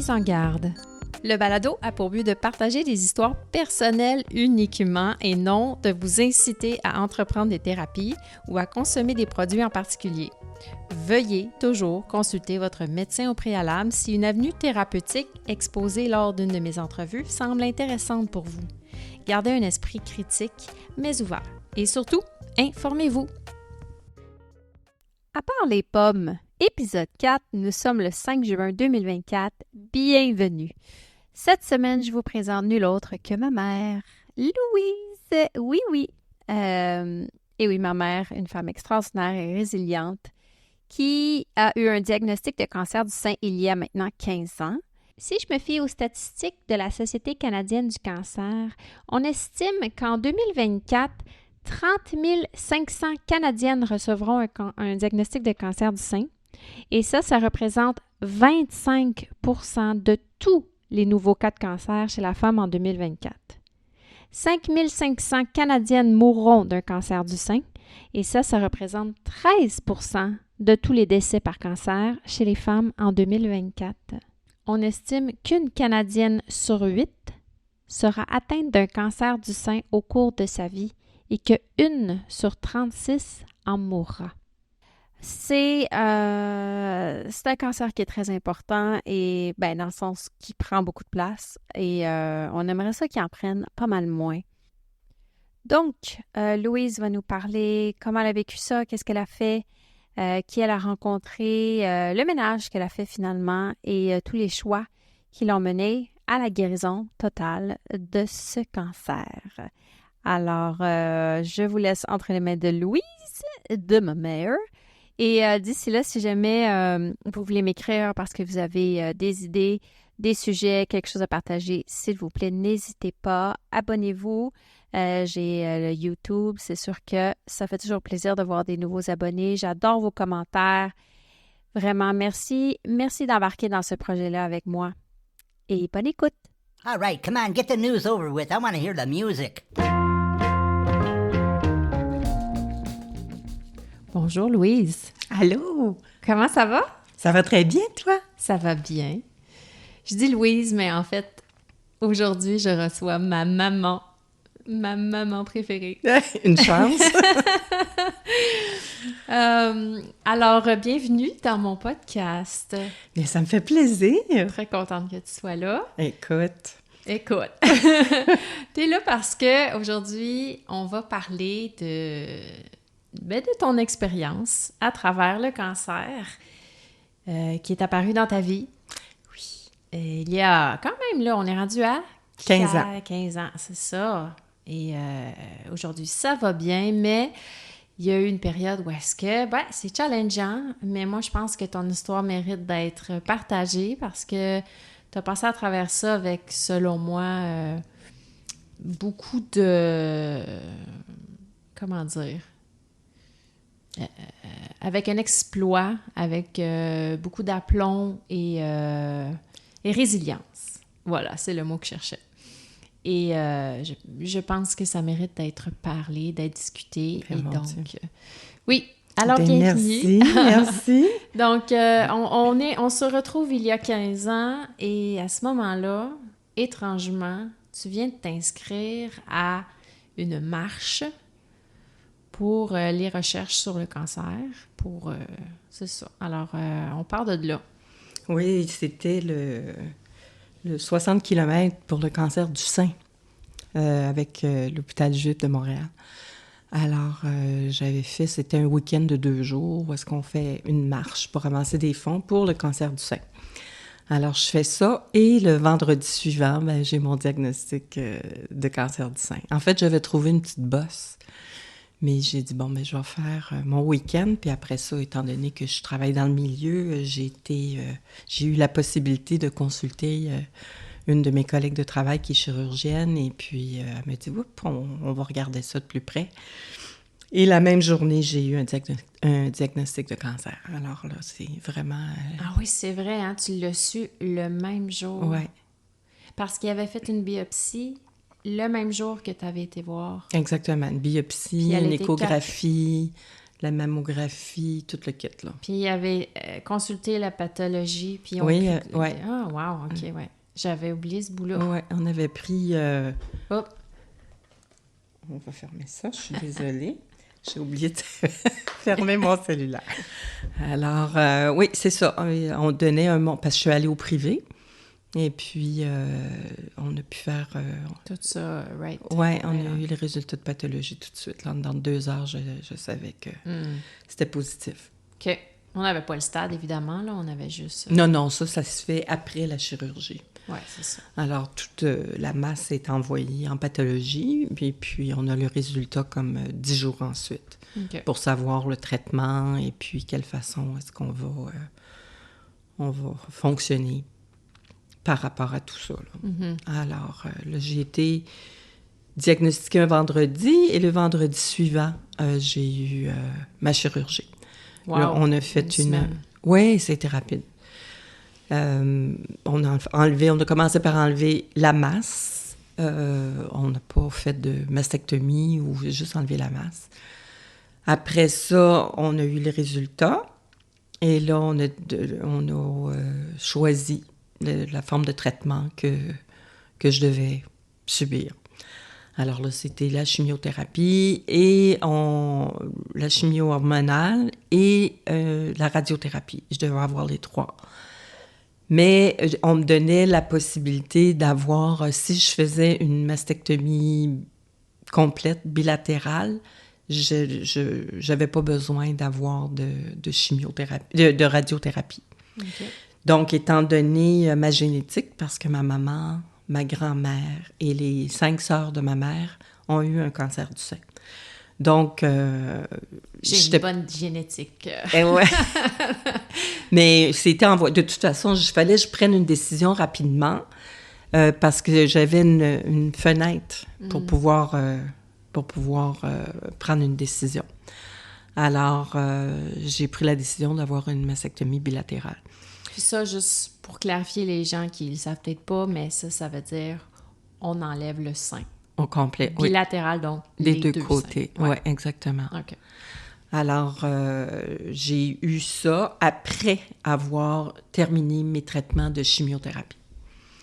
Mise en garde. Le balado a pour but de partager des histoires personnelles uniquement et non de vous inciter à entreprendre des thérapies ou à consommer des produits en particulier. Veuillez toujours consulter votre médecin au préalable si une avenue thérapeutique exposée lors d'une de mes entrevues semble intéressante pour vous. Gardez un esprit critique, mais ouvert. Et surtout, informez-vous. À part les pommes, épisode 4, nous sommes le 5 juin 2024. Bienvenue! Cette semaine, je vous présente nul autre que ma mère, Louise. Oui. Et oui, ma mère, une femme extraordinaire et résiliente, qui a eu un diagnostic de cancer du sein il y a maintenant 15 ans. Si je me fie aux statistiques de la Société canadienne du cancer, on estime qu'en 2024, 30 500 Canadiennes recevront un diagnostic de cancer du sein. Et ça représente 25 % de tous les nouveaux cas de cancer chez la femme en 2024. 5 500 Canadiennes mourront d'un cancer du sein. Et ça représente 13 % de tous les décès par cancer chez les femmes en 2024. On estime qu'une Canadienne sur 8 sera atteinte d'un cancer du sein au cours de sa vie et qu'une sur 36 en mourra. C'est un cancer qui est très important et dans le sens qui prend beaucoup de place et on aimerait ça qu'il en prenne pas mal moins. Donc, Louise va nous parler comment elle a vécu ça, qu'est-ce qu'elle a fait, qui elle a rencontré, le ménage qu'elle a fait finalement et tous les choix qui l'ont mené à la guérison totale de ce cancer. Alors, je vous laisse entre les mains de Louise, de ma mère. Et d'ici là, si jamais vous voulez m'écrire parce que vous avez des idées, des sujets, quelque chose à partager, s'il vous plaît, n'hésitez pas. Abonnez-vous. J'ai le YouTube. C'est sûr que ça fait toujours plaisir de voir des nouveaux abonnés. J'adore vos commentaires. Vraiment, merci. Merci d'embarquer dans ce projet-là avec moi. Et bonne écoute. All right, come on, get the news over with. I want to hear the music. Bonjour Louise. Allô? Comment ça va? Ça va très bien, toi? Ça va bien. Je dis Louise, mais en fait, aujourd'hui, je reçois ma maman préférée. Une chance. Alors, bienvenue dans mon podcast. Mais ça me fait plaisir. Très contente que tu sois là. Écoute. T'es là parce que aujourd'hui, on va parler de ton expérience à travers le cancer qui est apparu dans ta vie. Oui. Il y a quand même, là, on est rendu à 15 ans. 15 ans, c'est ça. Et aujourd'hui, ça va bien, mais il y a eu une période où est-ce que, c'est challengeant, mais moi, je pense que ton histoire mérite d'être partagée parce que tu as passé à travers ça avec, selon moi, beaucoup de... Comment dire? Avec un exploit, avec beaucoup d'aplomb et résilience. Voilà, c'est le mot que je cherchais. Et je pense que ça mérite d'être parlé, d'être discuté. Et donc, oui, alors bienvenue. Merci. Donc, on se retrouve il y a 15 ans et à ce moment-là, étrangement, tu viens de t'inscrire à une marche pour les recherches sur le cancer. C'est ça. Alors, on part de là. Oui, c'était le 60 km pour le cancer du sein avec l'hôpital Juif de Montréal. Alors, j'avais fait, c'était un week-end de 2 jours où est-ce qu'on fait une marche pour ramasser des fonds pour le cancer du sein. Alors, je fais ça et le vendredi suivant, j'ai mon diagnostic de cancer du sein. En fait, j'avais trouvé une petite bosse. Mais j'ai dit, je vais faire mon week-end. Puis après ça, étant donné que je travaille dans le milieu, j'ai eu la possibilité de consulter une de mes collègues de travail qui est chirurgienne. Et puis, elle m'a dit, on va regarder ça de plus près. Et la même journée, j'ai eu un diagnostic de cancer. Alors là, c'est vraiment... Ah oui, c'est vrai, hein? Tu l'as su le même jour. Oui. Parce qu'il avait fait une biopsie le même jour que tu avais été voir. Exactement. Une biopsie, une échographie, la mammographie, tout le kit, là. Puis il avait consulté la pathologie, puis Oui, ouais. Ah, wow, OK, ouais. J'avais oublié ce bout-là. Oui, on avait pris... Hop. On va fermer ça, je suis désolée. J'ai oublié de fermer mon cellulaire. Alors, oui, c'est ça. On donnait un parce que je suis allée au privé. Et puis, on a pu faire... Tout ça, right. Oui, on a eu les résultats de pathologie tout de suite. Là, dans 2 heures, je savais que c'était positif. OK. On n'avait pas le stade, évidemment, là. On avait juste... Non, ça se fait après la chirurgie. Oui, c'est ça. Alors, toute la masse est envoyée en pathologie, puis on a le résultat comme 10 jours ensuite, pour savoir le traitement et puis quelle façon est-ce qu'on va, on va fonctionner par rapport à tout ça. Là. Alors, là, j'ai été diagnostiquée un vendredi et le vendredi suivant, j'ai eu ma chirurgie. Wow. Là, on a fait une... Oui, c'était rapide. On a commencé par enlever la masse. On n'a pas fait de mastectomie ou juste enlevé la masse. Après ça, on a eu les résultats. Et là, on a choisi la forme de traitement que je devais subir. Alors là, c'était la chimiothérapie et la chimio hormonale et la radiothérapie. Je devais avoir les 3. Mais on me donnait la possibilité d'avoir, si je faisais une mastectomie complète, bilatérale, je n'avais pas besoin d'avoir de chimiothérapie, de radiothérapie. Okay. Donc, étant donné ma génétique, parce que ma maman, ma grand-mère et les 5 sœurs de ma mère ont eu un cancer du sein. Donc, j'ai une bonne génétique. Ouais. Mais c'était en voie. De toute façon, il fallait que je prenne une décision rapidement parce que j'avais une fenêtre pour pouvoir prendre une décision. Alors, j'ai pris la décision d'avoir une mastectomie bilatérale. Puis ça, juste pour clarifier les gens qui ne le savent peut-être pas, mais ça veut dire on enlève le sein. Au complet, bilatéral, donc les deux côtés. Oui, ouais, exactement. OK. Alors, j'ai eu ça après avoir terminé mes traitements de chimiothérapie.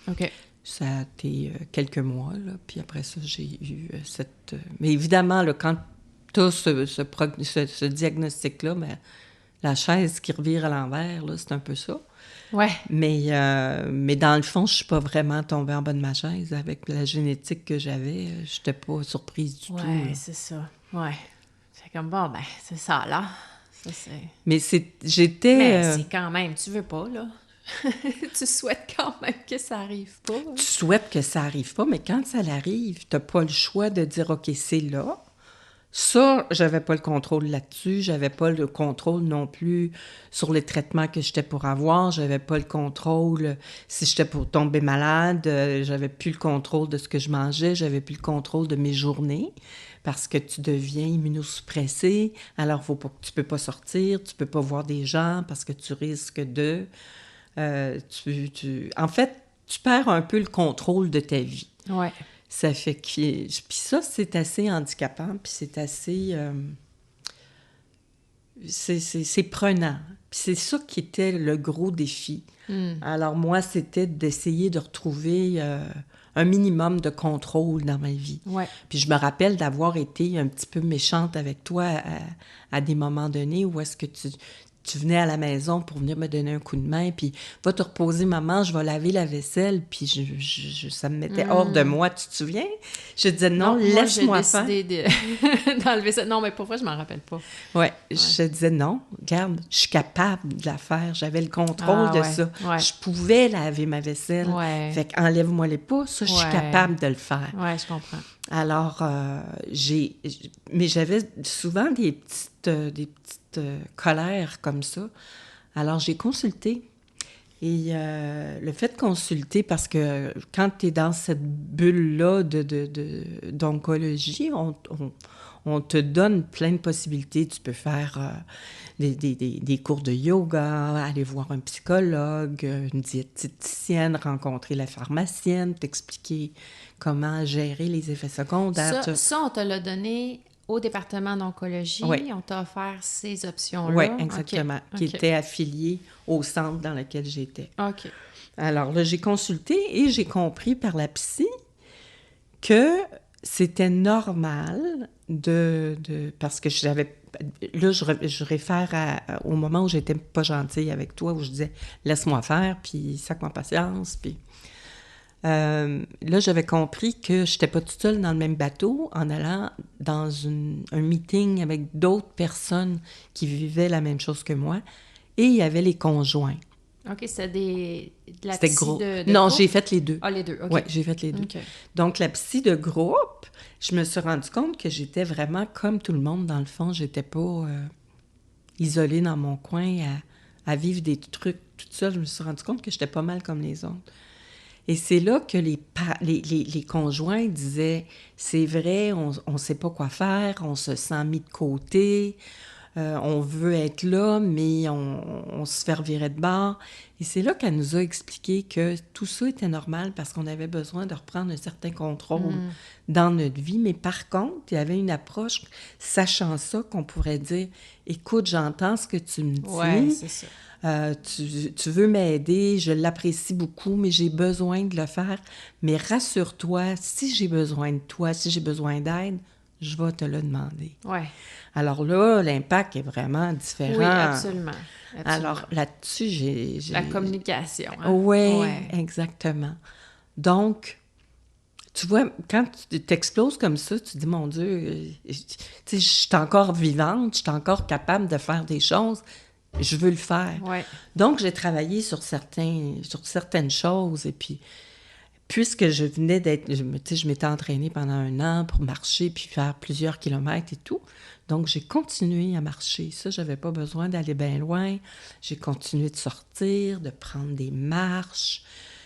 OK. Ça a été quelques mois, là, puis après ça, j'ai eu cette... Mais évidemment, là, quand tu as ce diagnostic-là, ben, la chaise qui revire à l'envers, là, c'est un peu ça. Ouais. Mais dans le fond, je suis pas vraiment tombée en bas de ma chaise. Avec la génétique que j'avais, je n'étais pas surprise du tout. Oui, c'est ça. Ouais. C'est comme, bon, ben, c'est ça, là. Ça, c'est... Mais j'étais... Mais c'est quand même, tu veux pas, là. Tu souhaites quand même que ça arrive pas. Hein? Tu souhaites que ça arrive pas, mais quand ça arrive, tu n'as pas le choix de dire, OK, c'est là. Ça, j'avais pas le contrôle là-dessus. J'avais pas le contrôle non plus sur les traitements que j'étais pour avoir. J'avais pas le contrôle si j'étais pour tomber malade. J'avais plus le contrôle de ce que je mangeais. J'avais plus le contrôle de mes journées parce que tu deviens immunosuppressé. Alors, tu peux pas sortir, tu peux pas voir des gens parce que tu risques de... En fait, tu perds un peu le contrôle de ta vie. Ouais. Ça fait que... Puis ça, c'est assez handicapant, puis c'est assez... c'est prenant. Puis c'est ça qui était le gros défi. Alors moi, c'était d'essayer de retrouver un minimum de contrôle dans ma vie. Ouais. Puis je me rappelle d'avoir été un petit peu méchante avec toi à des moments donnés où est-ce que tu venais à la maison pour venir me donner un coup de main, puis va te reposer, maman, je vais laver la vaisselle, puis ça me mettait hors de moi, tu te souviens? Je disais, non, laisse-moi faire. J'ai décidé d'enlever ça. Non, mais pourquoi je m'en rappelle pas? Ouais, je disais, non, regarde, je suis capable de la faire, j'avais le contrôle de ça. Ouais. Je pouvais laver ma vaisselle. Ouais. Fait qu'enlève-moi les pas, ça, je suis capable de le faire. Ouais, je comprends. Alors, mais j'avais souvent des petites colères comme ça. Alors, j'ai consulté. Et le fait de consulter, parce que quand tu es dans cette bulle-là d'oncologie, on te donne plein de possibilités. Tu peux faire des cours de yoga, aller voir un psychologue, une diététicienne, rencontrer la pharmacienne, t'expliquer comment gérer les effets secondaires. Ça, on te l'a donné au département d'oncologie, Oui. on t'a offert ces options-là. Oui, exactement, OK. qui était affilié au centre dans lequel j'étais. OK. Alors là, j'ai consulté et j'ai compris par la psy que c'était normal parce que j'avais... Là, je réfère au moment où j'étais pas gentille avec toi, où je disais « laisse-moi faire, puis sac-moi patience », puis... là, j'avais compris que je n'étais pas toute seule dans le même bateau en allant dans un meeting avec d'autres personnes qui vivaient la même chose que moi. Et il y avait les conjoints. OK, c'était de la C'était psy gros. de Non, groupe? j'ai fait les deux. Ah, les deux, OK. Oui, j'ai fait les deux. OK. Donc, la psy de groupe, je me suis rendu compte que j'étais vraiment comme tout le monde, dans le fond. J'étais pas isolée dans mon coin à vivre des trucs toute seule. Je me suis rendu compte que j'étais pas mal comme les autres. Et c'est là que les conjoints disaient « C'est vrai, on ne sait pas quoi faire, on se sent mis de côté, on veut être là, mais on se fait revirer de bord. » Et c'est là qu'elle nous a expliqué que tout ça était normal parce qu'on avait besoin de reprendre un certain contrôle dans notre vie. Mais par contre, il y avait une approche, sachant ça, qu'on pourrait dire « Écoute, j'entends ce que tu me dis. » Oui, c'est ça. Tu veux m'aider, je l'apprécie beaucoup, mais j'ai besoin de le faire. Mais rassure-toi, si j'ai besoin de toi, si j'ai besoin d'aide, je vais te le demander. Oui. Alors là, l'impact est vraiment différent. Oui, absolument. Alors là-dessus, j'ai... La communication. Hein? Oui, exactement. Donc, tu vois, quand tu t'exploses comme ça, tu te dis, mon Dieu, tu sais, je suis encore vivante, je suis encore capable de faire des choses. Je veux le faire. Ouais. Donc, j'ai travaillé sur certaines choses. Et puis, puisque je venais d'être... Tu sais, je m'étais entraînée pendant 1 an pour marcher puis faire plusieurs kilomètres et tout. Donc, j'ai continué à marcher. Ça, j'avais pas besoin d'aller bien loin. J'ai continué de sortir, de prendre des marches.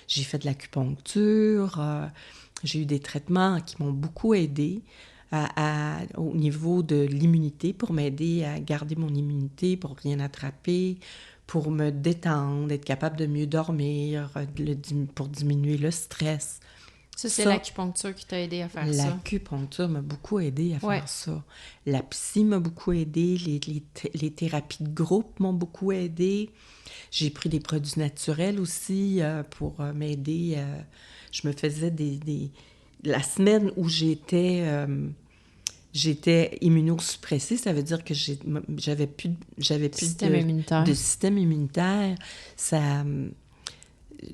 J'ai fait de l'acupuncture. J'ai eu des traitements qui m'ont beaucoup aidée. Au niveau de l'immunité, pour m'aider à garder mon immunité, pour rien attraper, pour me détendre, être capable de mieux dormir, pour diminuer le stress. Ça, c'est l'acupuncture qui t'a aidé à faire ça? L'acupuncture m'a beaucoup aidé à faire ça. La psy m'a beaucoup aidé, les thérapies de groupe m'ont beaucoup aidé. J'ai pris des produits naturels aussi pour m'aider. Je me faisais la semaine où j'étais immunosuppressée, ça veut dire que j'avais plus de système immunitaire.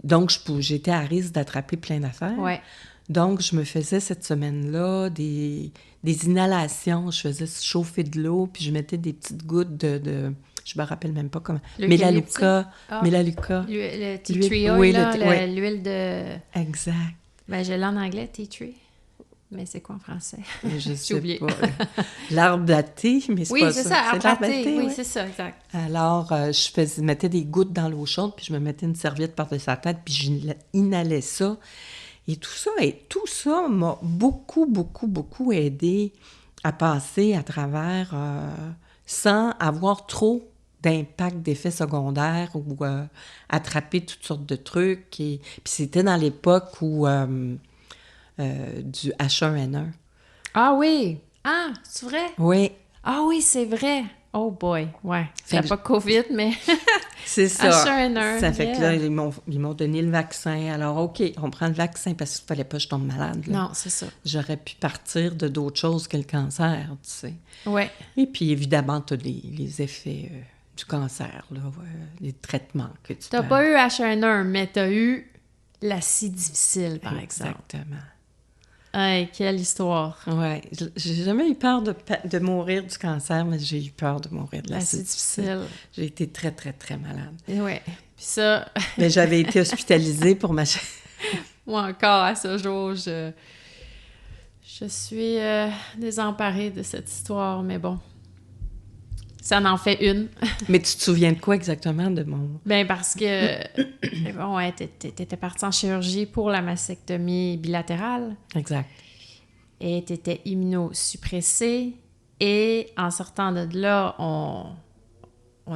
Donc, j'étais à risque d'attraper plein d'affaires. Ouais. Donc, je me faisais cette semaine-là des inhalations. Je faisais chauffer de l'eau, puis je mettais des petites gouttes de je me rappelle même pas comment. Mélaluca. Le tea tree oil, oui, l'huile de... Exact. Ben, je l'ai en anglais, tea tree. Mais c'est quoi en français? Je sais oublié. pas. L'arbre à thé, mais c'est pas ça. Oui, c'est ça, arbre à thé. Oui, c'est ça, exact. Alors, je mettais des gouttes dans l'eau chaude, puis je me mettais une serviette par-dessus la tête, puis j'inhalais ça. Et tout ça m'a beaucoup, beaucoup, beaucoup aidé à passer à travers sans avoir trop d'impact, d'effets secondaires ou attraper toutes sortes de trucs. Puis c'était dans l'époque où du H1N1. Ah oui! Ah, c'est vrai? Oui. Ah oui, c'est vrai! Oh boy, ouais. C'est pas COVID, mais... C'est ça. H1N1. Ça fait que là, ils m'ont donné le vaccin. Alors, OK, on prend le vaccin parce qu'il fallait pas que je tombe malade. Là. Non, c'est ça. J'aurais pu partir de d'autres choses que le cancer, tu sais. Ouais. Et puis, évidemment, tu as les effets du cancer, là, les traitements que tu T'as pas eu H1N1, mais t'as eu la scie difficile, par exemple. Exactement. Hey, quelle histoire! Oui, j'ai jamais eu peur de mourir du cancer, mais j'ai eu peur de mourir de la scie difficile. J'ai été très, très, très malade. Oui, puis ça... Mais j'avais été hospitalisée pour ma... Moi encore, à ce jour, je suis désemparée de cette histoire, mais bon, ça en fait une. Mais tu te souviens de quoi exactement de mon... Bien, parce que, bon, ouais, t'étais partie en chirurgie pour la mastectomie bilatérale. Exact. Et t'étais immunosuppressée. Et en sortant de là, on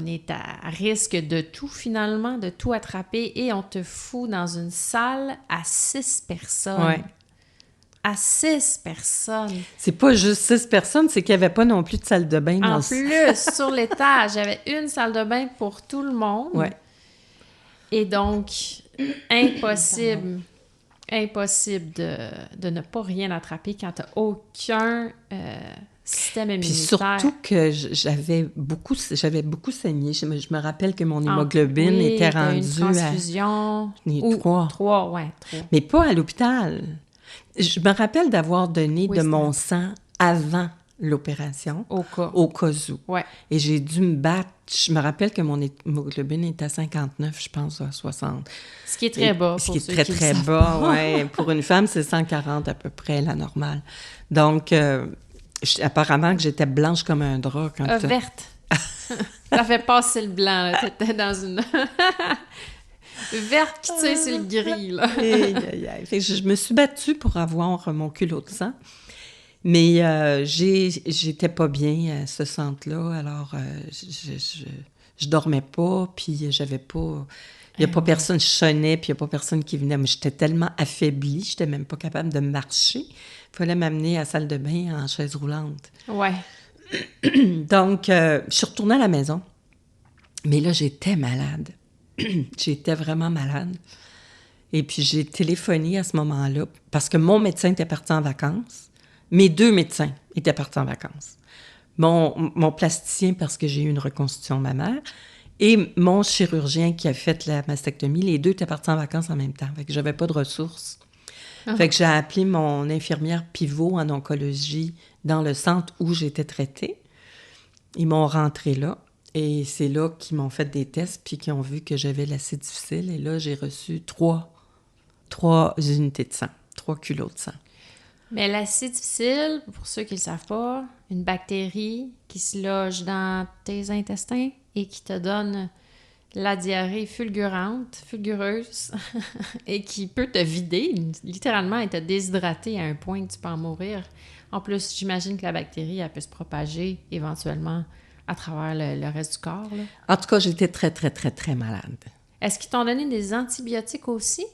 est à risque de tout, finalement, de tout attraper. Et on te fout dans une salle à 6 personnes. Ouais. à 6 personnes. C'est pas juste 6 personnes, c'est qu'il n'y avait pas non plus de salle de bain. En plus, sur l'étage, il y avait une salle de bain pour tout le monde. Ouais. Et donc, impossible de ne pas rien attraper quand tu n'as aucun système Puis immunitaire. surtout que j'avais beaucoup saigné. Je me rappelle que mon hémoglobine Oui, était t'as eu rendue une transfusion. à 3. 3, ouais, 3. Mais pas à l'hôpital. Je me rappelle d'avoir donné Oui, de c'est mon sang avant l'opération, Au cas. au cas où. Ouais. Et j'ai dû me battre. Je me rappelle que mon hémoglobine était à 59, je pense, à 60. Ce qui est très bas. Ce pour qui est ceux très, qui le très savent bas, pas. oui. Pour une femme, c'est 140 à peu près, la normale. Donc, apparemment que j'étais blanche comme un drap. Quand Verte. Ça fait passer le blanc, là. T'étais dans une... Verte qui tire sur le gris, là. Aïe, aïe, aïe. Fait que je me suis battue pour avoir mon culot de sang. Mais j'étais pas bien à ce centre-là, alors je dormais pas, puis j'avais pas... Il n'y a pas personne, je sonnais, puis il n'y a pas personne qui venait. Mais j'étais tellement affaiblie, j'étais même pas capable de marcher. Il fallait m'amener à la salle de bain en chaise roulante. Ouais. Donc, je suis retournée à la maison. Mais là, j'étais malade. J'étais vraiment malade. Et puis, j'ai téléphoné à ce moment-là, parce que mon médecin était parti en vacances. Mes 2 médecins étaient partis en vacances. Mon plasticien, parce que j'ai eu une reconstitution mammaire, et mon chirurgien qui a fait la mastectomie, les 2 étaient partis en vacances en même temps. Fait que j'avais pas de ressources. Fait que j'ai appelé mon infirmière pivot en oncologie dans le centre où j'étais traitée. Ils m'ont rentré là. Et c'est là qu'ils m'ont fait des tests puis qu'ils ont vu que j'avais l'acide difficile. Et là, j'ai reçu 3 unités de sang, 3 kilos de sang. Mais l'acide difficile, pour ceux qui ne le savent pas, une bactérie qui se loge dans tes intestins et qui te donne la diarrhée fulgureuse, et qui peut te vider, littéralement, et te déshydrater à un point que tu peux en mourir. En plus, j'imagine que la bactérie, elle peut se propager éventuellement à travers le reste du corps, là. En tout cas, j'étais très, très, très, très malade. Est-ce qu'ils t'ont donné des antibiotiques aussi?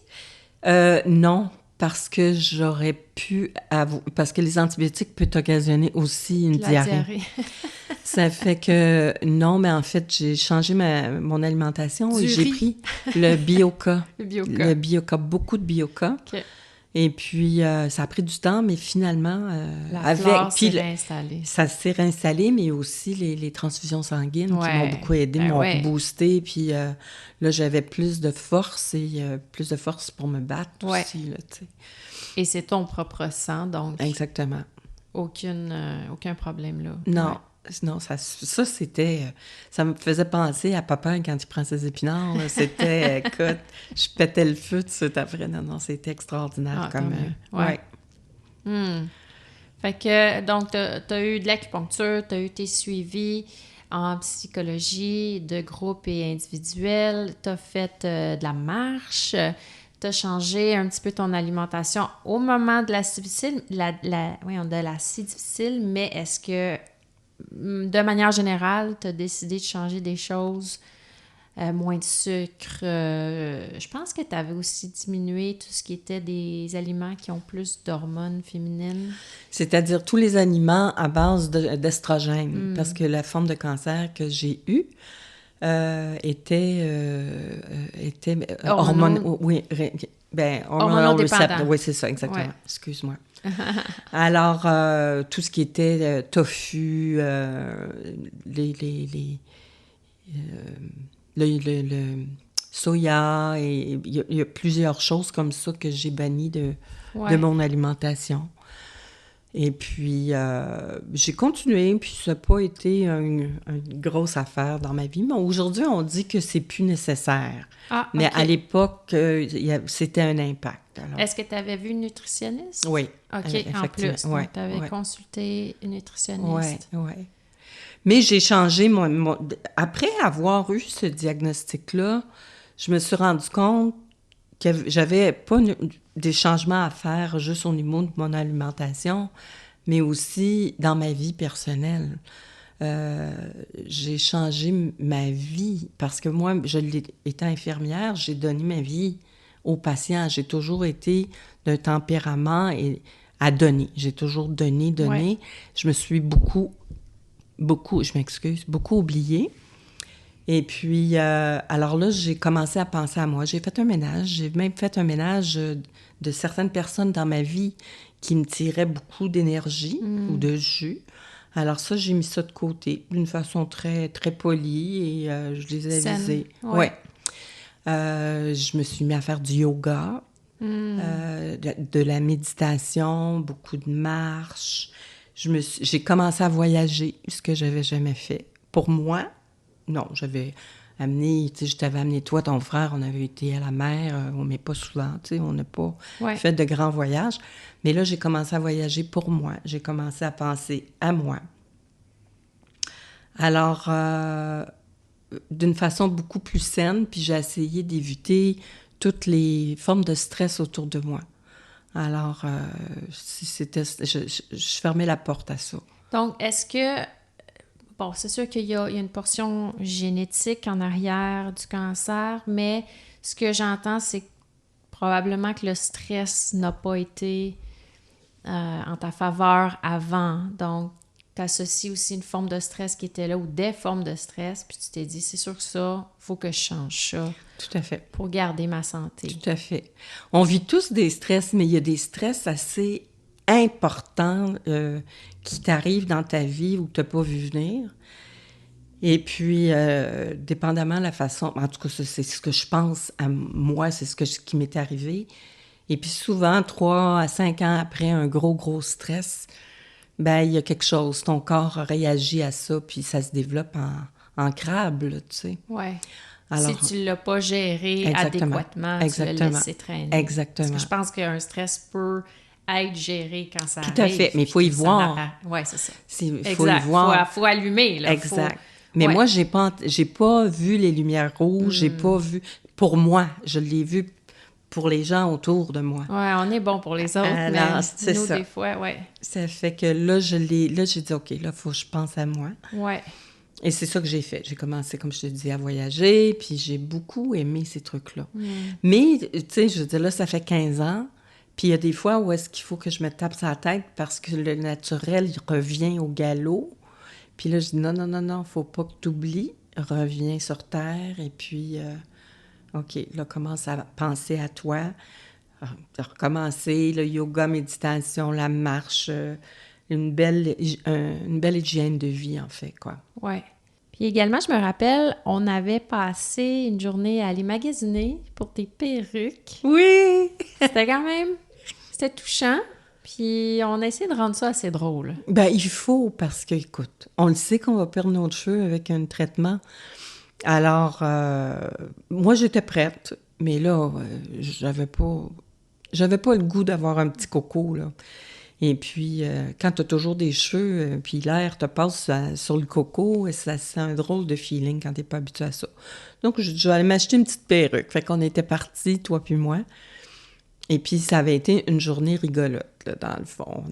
Non, parce que j'aurais pu... Parce que les antibiotiques peuvent occasionner aussi une diarrhée. Ça fait que... Non, mais en fait, j'ai changé mon alimentation et j'ai pris le Bioca. Le Bioca, beaucoup de Bioca. OK. Et puis, ça a pris du temps, mais finalement... La flore s'est réinstallée. Ça s'est réinstallé, mais aussi les transfusions sanguines qui m'ont beaucoup aidé, m'ont boosté. Puis là, j'avais plus de force et plus de force pour me battre aussi. Là, tu sais. Et c'est ton propre sang, donc... Exactement. Aucun problème, là. Non. Ouais. Non, ça c'était... ça me faisait penser à papa quand il prend ses épinards. Là. C'était, écoute, je pétais le feu tout de suite après. Non, c'était extraordinaire. Comme, ouais. Fait que, donc, t'as eu de l'acupuncture, t'as eu tes suivis en psychologie de groupe et individuel, t'as fait de la marche, t'as changé un petit peu ton alimentation au moment de l'acide difficile, de l'acide difficile, mais est-ce que de manière générale, tu as décidé de changer des choses, moins de sucre. Je pense que tu avais aussi diminué tout ce qui était des aliments qui ont plus d'hormones féminines. C'est-à-dire tous les aliments à base d'estrogène, parce que la forme de cancer que j'ai eue était hormonodépendant. Oui, c'est ça, exactement. Ouais. Excuse-moi. Alors, tout ce qui était tofu, le soya, et il y a plusieurs choses comme ça que j'ai bannies de mon alimentation. Et puis, j'ai continué, puis ça n'a pas été une grosse affaire dans ma vie. Mais aujourd'hui, on dit que c'est plus nécessaire. Ah, mais à l'époque, c'était un impact. Alors. Est-ce que tu avais vu une nutritionniste? Oui. OK, en plus. Donc, tu avais consulté une nutritionniste. Oui. Mais j'ai changé après avoir eu ce diagnostic-là, je me suis rendu compte que j'avais pas des changements à faire juste au niveau de mon alimentation, mais aussi dans ma vie personnelle. J'ai changé ma vie parce que moi, étant infirmière, j'ai donné ma vie aux patients. J'ai toujours été d'un tempérament et à donner. J'ai toujours donné. Ouais. Je me suis beaucoup oubliée. Et puis, alors là, j'ai commencé à penser à moi. J'ai fait un ménage. J'ai même fait un ménage de certaines personnes dans ma vie qui me tiraient beaucoup d'énergie ou de jus. Alors ça, j'ai mis ça de côté d'une façon très, très polie et je les ai avisés. Ouais. Je me suis mis à faire du yoga, de la méditation, beaucoup de marches. J'ai commencé à voyager, ce que j'avais jamais fait. Pour moi, non, j'avais amené, tu sais, je t'avais amené toi, ton frère, on avait été à la mer, on n'est pas souvent, tu sais, on n'a pas fait de grands voyages. Mais là, j'ai commencé à voyager pour moi. J'ai commencé à penser à moi. Alors, d'une façon beaucoup plus saine, puis j'ai essayé d'éviter toutes les formes de stress autour de moi. Alors, je fermais la porte à ça. Donc, est-ce que... Bon, c'est sûr qu'il y a une portion génétique en arrière du cancer, mais ce que j'entends, c'est probablement que le stress n'a pas été en ta faveur avant. Donc, tu associes aussi une forme de stress qui était là ou des formes de stress, puis tu t'es dit, c'est sûr que ça, il faut que je change ça. Tout à fait. Pour garder ma santé. Tout à fait. On vit tous des stress, mais il y a des stress assez importants qui t'arrivent dans ta vie ou que tu n'as pas vu venir. Et puis, dépendamment de la façon... En tout cas, c'est ce que je pense à moi, c'est ce qui m'est arrivé. Et puis souvent, 3 à 5 ans après un gros stress, ben il y a quelque chose. Ton corps réagit à ça, puis ça se développe en crabe, là, tu sais. Oui. Alors, si tu ne l'as pas géré adéquatement, tu l'as laissé traîner. Exactement. Parce que je pense qu'un stress peut être géré quand ça arrive. Tout à fait, mais il faut y voir. Oui, c'est ça. Il faut y voir. Il faut allumer, là. Exact. Mais moi, j'ai pas vu les lumières rouges, j'ai pas vu... Pour moi, je l'ai vu pour les gens autour de moi. Oui, on est bon pour les autres, alors, mais nous, ça. des fois, oui. Ça fait que là, j'ai dit, OK, là, il faut que je pense à moi. Oui. Et c'est ça que j'ai fait. J'ai commencé, comme je te dis, à voyager, puis j'ai beaucoup aimé ces trucs-là. Mais, tu sais, je veux dire, là, ça fait 15 ans, puis il y a des fois où est-ce qu'il faut que je me tape sur la tête parce que le naturel, il revient au galop. Puis là, je dis, non, faut pas que tu oublies. Reviens sur Terre, et puis, OK, là, commence à penser à toi. Recommencer, le yoga, méditation, la marche, une belle hygiène de vie, en fait, quoi. Oui. Puis également, je me rappelle, on avait passé une journée à aller magasiner pour tes perruques. Oui! C'était touchant. Puis on a essayé de rendre ça assez drôle. Ben il faut, parce que, écoute, on le sait qu'on va perdre nos cheveux avec un traitement. Alors, moi, j'étais prête, mais là, j'avais pas le goût d'avoir un petit coco, là. Et puis, quand tu as toujours des cheveux, puis l'air te passe sur le coco, ça c'est un drôle de feeling quand tu n'es pas habitué à ça. Donc, je vais aller m'acheter une petite perruque. Fait qu'on était partis, toi puis moi. Et puis, ça avait été une journée rigolote, là, dans le fond.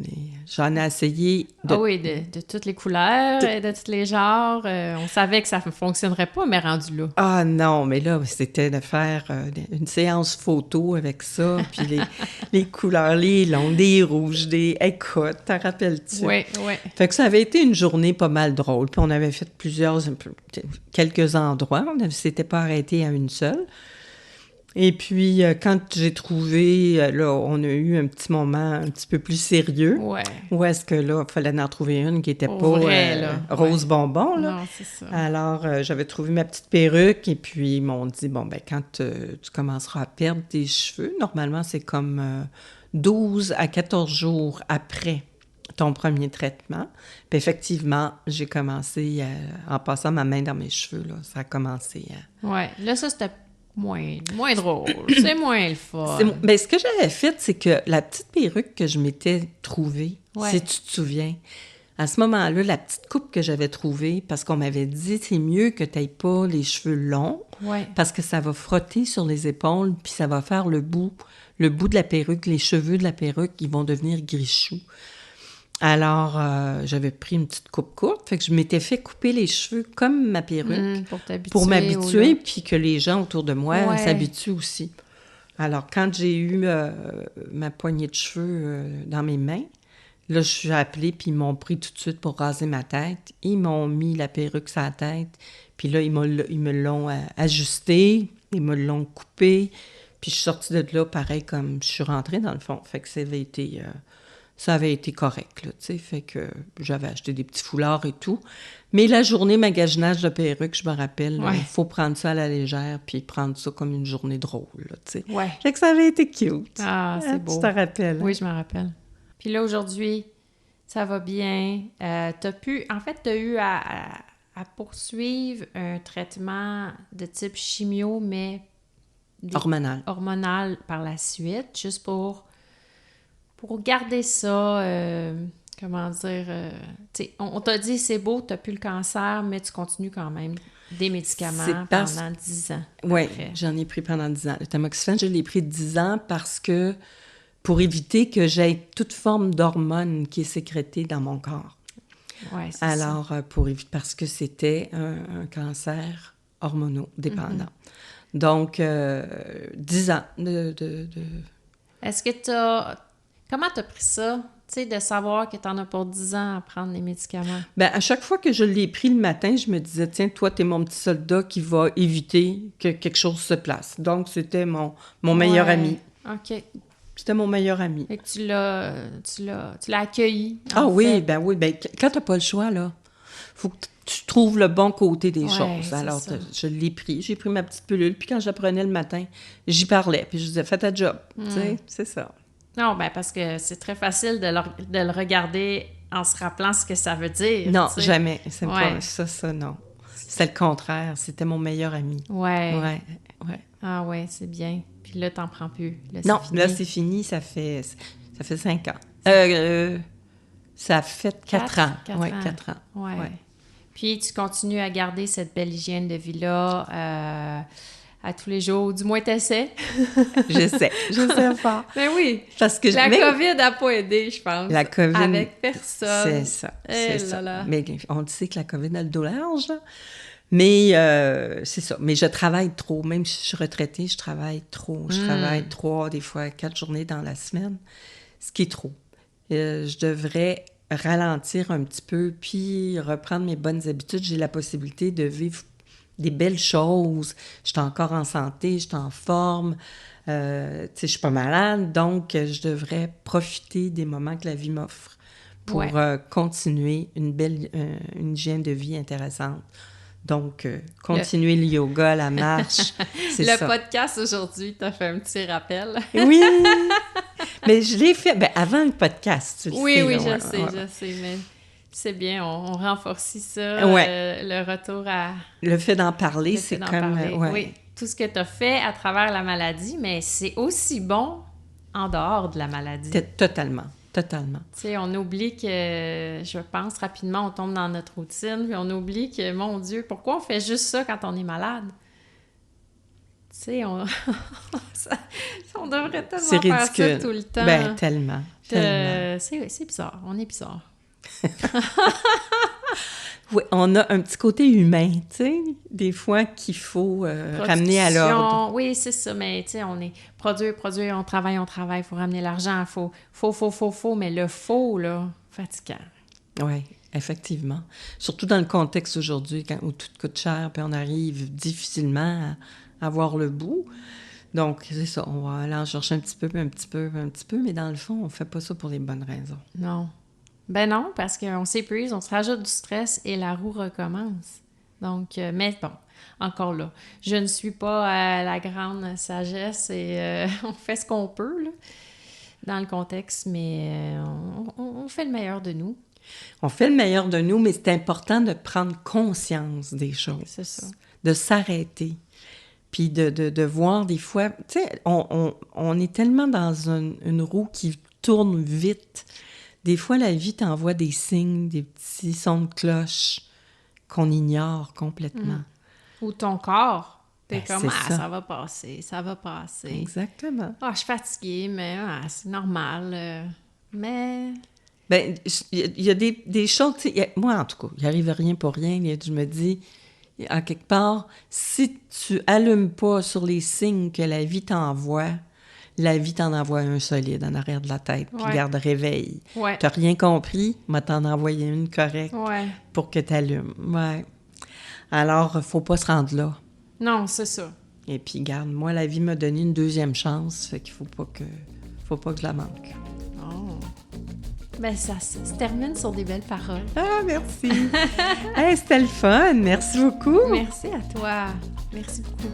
J'en ai essayé de... Ah oui, de toutes les couleurs, et de tous les genres. On savait que ça ne fonctionnerait pas, mais rendu là. Ah non, mais là, c'était de faire une séance photo avec ça, puis les couleurs, les longs, des rouges, des... Écoute, t'en rappelles-tu? Oui. Fait que ça avait été une journée pas mal drôle. Puis on avait fait quelques endroits. On ne s'était pas arrêté à une seule. Et puis, quand j'ai trouvé, là, on a eu un petit moment un petit peu plus sérieux. Ouais. Où est-ce que là, il fallait en trouver une qui n'était pas vrai, rose bonbon, là. Non, c'est ça. Alors, j'avais trouvé ma petite perruque et puis ils m'ont dit, bon, ben quand tu commenceras à perdre tes cheveux, normalement, c'est comme 12 à 14 jours après ton premier traitement. Puis effectivement, j'ai commencé, en passant ma main dans mes cheveux, là, ça a commencé à... Ouais. Là, ça, c'était moins drôle. C'est moins le fun. Ben, ce que j'avais fait, c'est que la petite perruque que je m'étais trouvée, si tu te souviens, à ce moment-là, la petite coupe que j'avais trouvée, parce qu'on m'avait dit, c'est mieux que tu n'aies pas les cheveux longs, parce que ça va frotter sur les épaules, puis ça va faire le bout de la perruque, les cheveux de la perruque, ils vont devenir gris-choux. Alors, j'avais pris une petite coupe courte, fait que je m'étais fait couper les cheveux comme ma perruque pour t'habituer, pour m'habituer, puis que les gens autour de moi s'habituent aussi. Alors, quand j'ai eu ma poignée de cheveux dans mes mains, là, je suis appelée, puis ils m'ont pris tout de suite pour raser ma tête. Ils m'ont mis la perruque sur la tête, puis là, ils me l'ont ajustée, ils me l'ont coupée, puis je suis sortie de là, pareil, comme je suis rentrée, dans le fond. Fait que ça avait été correct, là, tu sais. Fait que j'avais acheté des petits foulards et tout. Mais la journée magasinage de perruque, je me rappelle, il faut prendre ça à la légère, puis prendre ça comme une journée drôle, là, tu sais. Ouais. Fait que ça avait été cute. Ah, c'est beau. Tu te rappelles? Oui, je me rappelle. Puis là, aujourd'hui, ça va bien. t'as eu à poursuivre un traitement de type chimio, mais hormonal par la suite, juste pour garder ça, comment dire, tu sais, on t'a dit c'est beau, t'as plus le cancer, mais tu continues quand même des médicaments pendant 10 ans. Oui, j'en ai pris pendant 10 ans. Le tamoxifène, je l'ai pris 10 ans parce que pour éviter que j'aie toute forme d'hormone qui est sécrétée dans mon corps. Ouais, c'est Alors, pour éviter, parce que c'était un cancer hormonodépendant. Donc, 10 ans de... Est-ce que comment t'as pris ça, tu sais, de savoir que t'en as pour 10 ans à prendre les médicaments? Bien, à chaque fois que je l'ai pris le matin, je me disais, tiens, toi, t'es mon petit soldat qui va éviter que quelque chose se place. Donc, c'était mon meilleur ami. OK. C'était mon meilleur ami. Fait que tu l'as accueilli. Oui, ben quand t'as pas le choix, là, faut que tu trouves le bon côté des choses. Alors, je l'ai pris. J'ai pris ma petite pilule, puis quand je la prenais le matin, j'y parlais, puis je disais, fais ta job. Tu sais, c'est ça. Non, ben parce que c'est très facile de le regarder en se rappelant ce que ça veut dire. Non, t'sais. jamais. C'est pas ça, non. C'est le contraire. C'était mon meilleur ami. Ouais. Ouais. Ah ouais, c'est bien. Puis là, t'en prends plus. Non, là, c'est fini. Ça fait 5 ans. Ça fait 4 ans. Oui, 4 ans. Ouais. Puis tu continues à garder cette belle hygiène de vie-là à tous les jours. Du moins, t'essaies. J'essaie fort. Mais oui, parce que la COVID n'a pas aidé, je pense. La COVID... Avec personne. C'est ça, c'est ça. Là. Mais on sait que la COVID a le dos large, là. Mais c'est ça. Mais je travaille trop. Même si je suis retraitée, je travaille trop. Je travaille 3, des fois 4 journées dans la semaine, ce qui est trop. Je devrais ralentir un petit peu puis reprendre mes bonnes habitudes. J'ai la possibilité de vivre des belles choses. Je suis encore en santé, je suis en forme. Tu sais, je suis pas malade. Donc, je devrais profiter des moments que la vie m'offre pour continuer une hygiène de vie intéressante. Donc, continuer le yoga, la marche, c'est ça. Le podcast aujourd'hui t'a fait un petit rappel. Oui! Mais je l'ai fait avant le podcast, tu le sais. Oui, je sais, mais c'est bien, on renforce ça, le retour à... Le fait d'en parler, c'est comme... Oui, tout ce que tu as fait à travers la maladie, mais c'est aussi bon en dehors de la maladie. Totalement. Tu sais, on oublie que, je pense, rapidement, on tombe dans notre routine, puis on oublie que, mon Dieu, pourquoi on fait juste ça quand on est malade? Tu sais, on devrait tellement faire ça tout le temps. Ben, tellement. C'est bizarre, on est bizarre. Oui, on a un petit côté humain, tu sais, des fois qu'il faut ramener à l'ordre. Oui, c'est ça, mais tu sais, on est produire, on travaille, il faut ramener l'argent, faut, mais le faux, là, fatigant. Oui, effectivement. Surtout dans le contexte aujourd'hui, où tout coûte cher, puis on arrive difficilement à voir le bout. Donc, c'est ça, on va aller en chercher un petit peu, mais dans le fond, on fait pas ça pour les bonnes raisons. Non. Ben non, parce qu'on s'épuise, on se rajoute du stress et la roue recommence. Donc, mais bon, encore là, je ne suis pas à la grande sagesse et on fait ce qu'on peut là, dans le contexte, mais on fait le meilleur de nous. On fait le meilleur de nous, mais c'est important de prendre conscience des choses. C'est ça. De s'arrêter. Puis de voir des fois... Tu sais, on est tellement dans une roue qui tourne vite. Des fois, la vie t'envoie des signes, des petits sons de cloche qu'on ignore complètement. Ou ton corps. T'es comme, ça va passer. Exactement. Je suis fatiguée, mais c'est normal. Mais... Ben, il y a des choses... Moi, en tout cas, il n'arrive rien pour rien. Je me dis, à quelque part, si tu allumes pas sur les signes que la vie t'envoie, la vie t'en envoie un solide en arrière de la tête. Puis garde, réveille. Ouais. T'as rien compris, mais t'en envoyé une correcte pour que t'allumes. Ouais. Alors, faut pas se rendre là. Non, c'est ça. Et puis, garde, moi, la vie m'a donné une deuxième chance, fait qu'il faut pas que je la manque. Oh. Ben, ça se termine sur des belles paroles. Ah, merci. Hey, c'était le fun. Merci beaucoup. Merci à toi. Merci beaucoup.